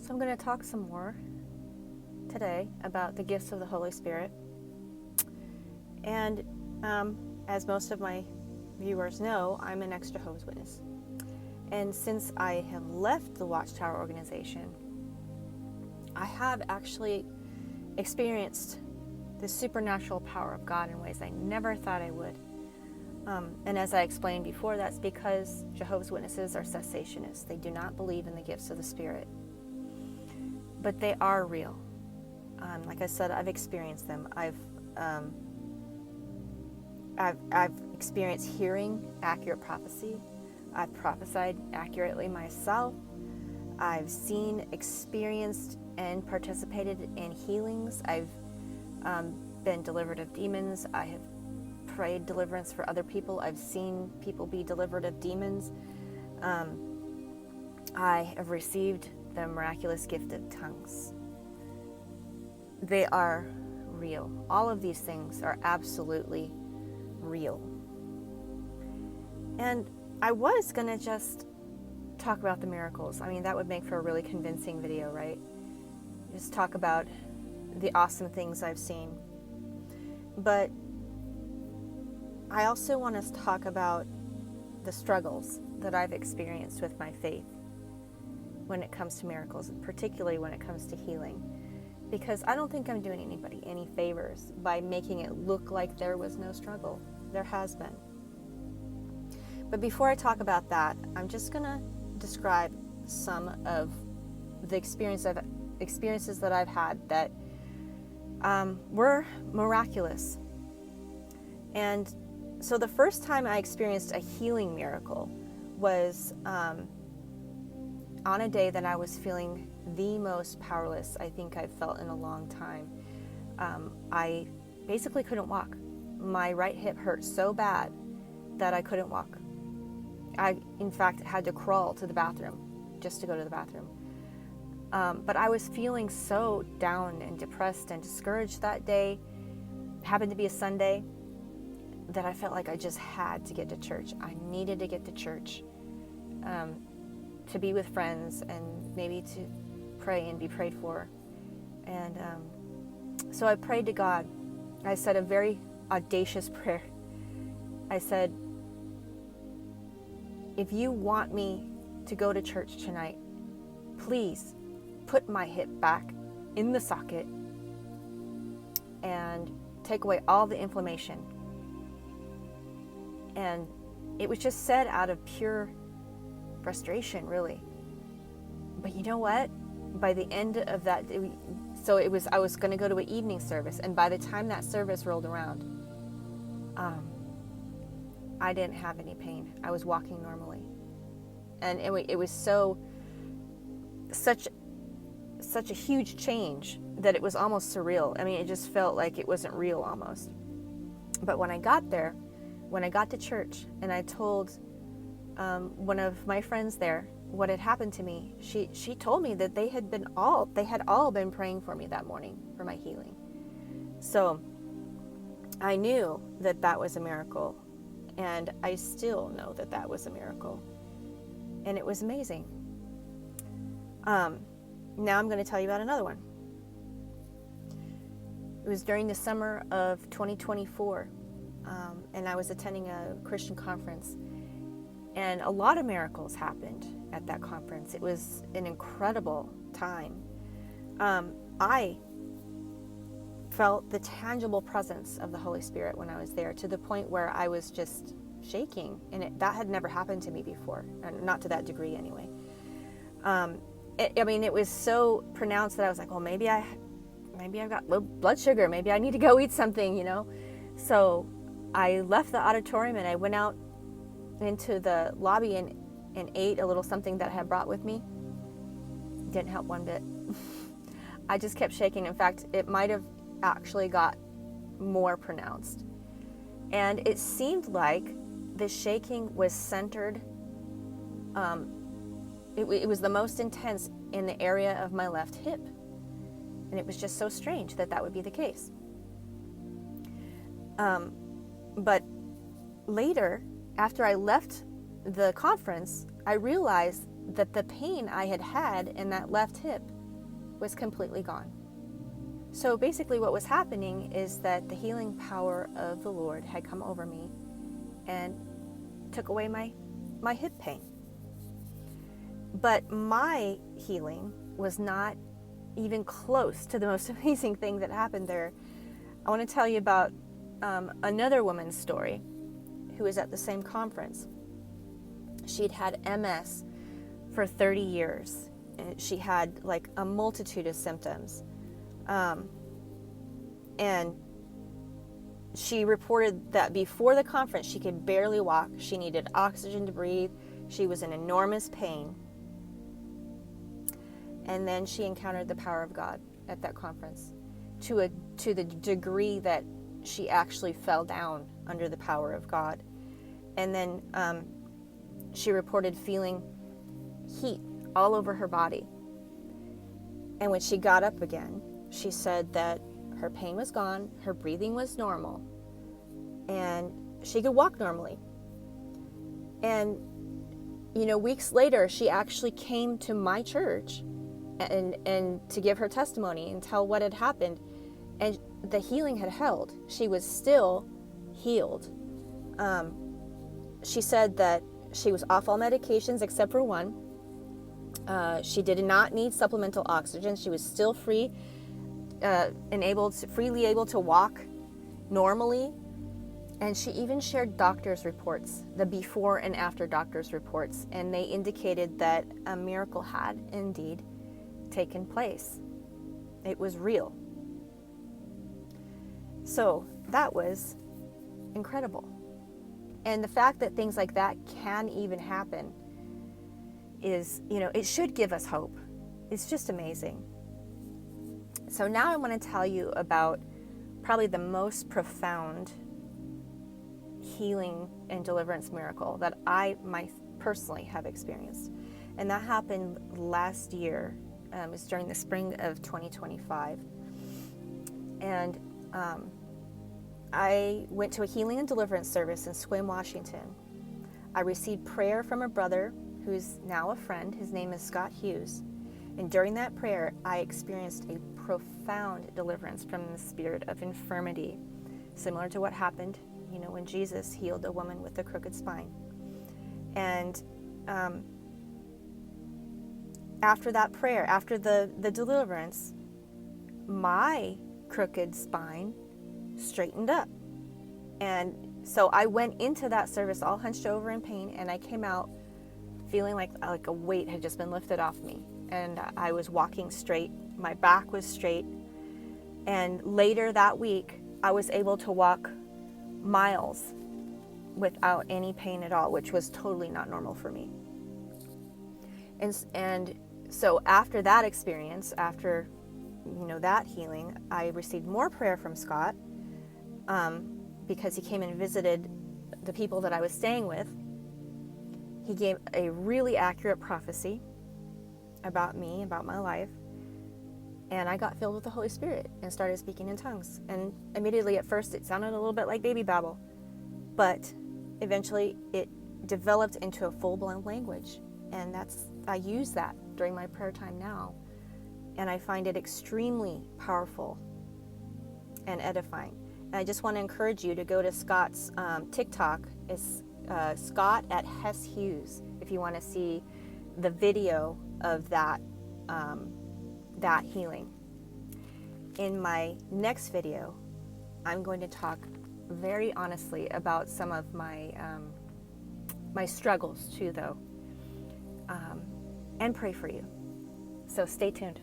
So I'm going to talk some more today about the gifts of the Holy Spirit. And as most of my viewers know, I'm an ex-Jehovah's Witness. And since I have left the Watchtower organization, I have actually experienced the supernatural power of God in ways I never thought I would. And as I explained before, that's because Jehovah's Witnesses are cessationists. They do not believe in the gifts of the Spirit. But they are real. Like I said, I've experienced them. I've experienced hearing accurate prophecy. I've prophesied accurately myself. I've seen, experienced, and participated in healings. I've been delivered of demons. I have prayed deliverance for other people. I've seen people be delivered of demons. I have received the miraculous gift of tongues. They are real. All of these things are absolutely real. And I was going to just talk about the miracles. I mean, that would make for a really convincing video, right? Just talk about the awesome things I've seen. But I also want us to talk about the struggles that I've experienced with my faith when it comes to miracles, particularly when it comes to healing. Because I don't think I'm doing anybody any favors by making it look like there was no struggle. There has been. But before I talk about that, I'm just going to describe some of the experiences that I've had that were miraculous. And so the first time I experienced a healing miracle was on a day that I was feeling the most powerless I think I've felt in a long time. I basically couldn't walk. My right hip hurt so bad that I couldn't walk. I, in fact, had to crawl to the bathroom just to go to the bathroom. But I was feeling so down and depressed and discouraged that day. It happened to be a Sunday that I felt like I just had to get to church. I needed to get to church to be with friends and maybe to pray and be prayed for. And so I prayed to God. I said a very audacious prayer. I said, if you want me to go to church tonight, please put my hip back in the socket and take away all the inflammation. And it was just said out of pure frustration, really. But you know what? By the end of that, I was going to go to an evening service, and by the time that service rolled around, I didn't have any pain. I was walking normally, and it was such a huge change that it was almost surreal. I mean, it just felt like it wasn't real almost. But when I got there, when I got to church, and I told one of my friends there what had happened to me, she told me that they had all been praying for me that morning for my healing. So I knew that that was a miracle, and I still know that that was a miracle, and it was amazing. Now I'm going to tell you about another one. It was during the summer of 2024, and I was attending a Christian conference, and a lot of miracles happened at that conference. It was an incredible time. I felt the tangible presence of the Holy Spirit when I was there, to the point where I was just shaking, and that had never happened to me before, and not to that degree anyway. It was so pronounced that I was like, well, maybe I've got low blood sugar. Maybe I need to go eat something, you know? So I left the auditorium and I went out into the lobby and ate a little something that I had brought with me. Didn't help one bit. I just kept shaking. In fact, it might have actually got more pronounced. And it seemed like the shaking was centered. It was the most intense in the area of my left hip. And it was just so strange that that would be the case. But later, after I left the conference, I realized that the pain I had in that left hip was completely gone. So basically what was happening is that the healing power of the Lord had come over me and took away my hip pain. But my healing was not even close to the most amazing thing that happened there. I want to tell you about another woman's story who was at the same conference. She'd had MS for 30 years. And she had like a multitude of symptoms. And she reported that before the conference, she could barely walk. She needed oxygen to breathe. She was in enormous pain. And then she encountered the power of God at that conference to the degree that she actually fell down under the power of God. And then she reported feeling heat all over her body. And when she got up again, she said that her pain was gone, her breathing was normal, and she could walk normally. And, weeks later, she actually came to my church and to give her testimony and tell what had happened. And the healing had held. She was still healed. She said that she was off all medications except for one. She did not need supplemental oxygen. She was still free and freely able to walk normally. And she even shared doctor's reports, the before and after doctor's reports, and they indicated that a miracle had indeed taken place. It was real. So that was incredible. And the fact that things like that can even happen is, it should give us hope. It's just amazing. So now I want to tell you about probably the most profound healing and deliverance miracle that I personally have experienced. And that happened last year. It was during the spring of 2025. And I went to a healing and deliverance service in Sequim, Washington. I received prayer from a brother who's now a friend. His name is Scott Hughes. And during that prayer, I experienced a profound deliverance from the spirit of infirmity, similar to what happened, when Jesus healed a woman with a crooked spine. And after that prayer, after the deliverance, my crooked spine straightened up. And so I went into that service all hunched over in pain, and I came out feeling like a weight had just been lifted off me. And I was walking straight. My back was straight. And later that week, I was able to walk miles without any pain at all, which was totally not normal for me. And so after that experience, after that healing, I received more prayer from Scott because he came and visited the people that I was staying with. He gave a really accurate prophecy about me, about my life, and I got filled with the Holy Spirit and started speaking in tongues. And immediately at first it sounded a little bit like baby babble, but eventually it developed into a full-blown language, and I use that during my prayer time now, and I find it extremely powerful and edifying. And I just want to encourage you to go to Scott's TikTok. It's Scott at Hess Hughes if you want to see the video of that healing. In my next video, I'm going to talk very honestly about some of my struggles too, though, and pray for you. So stay tuned.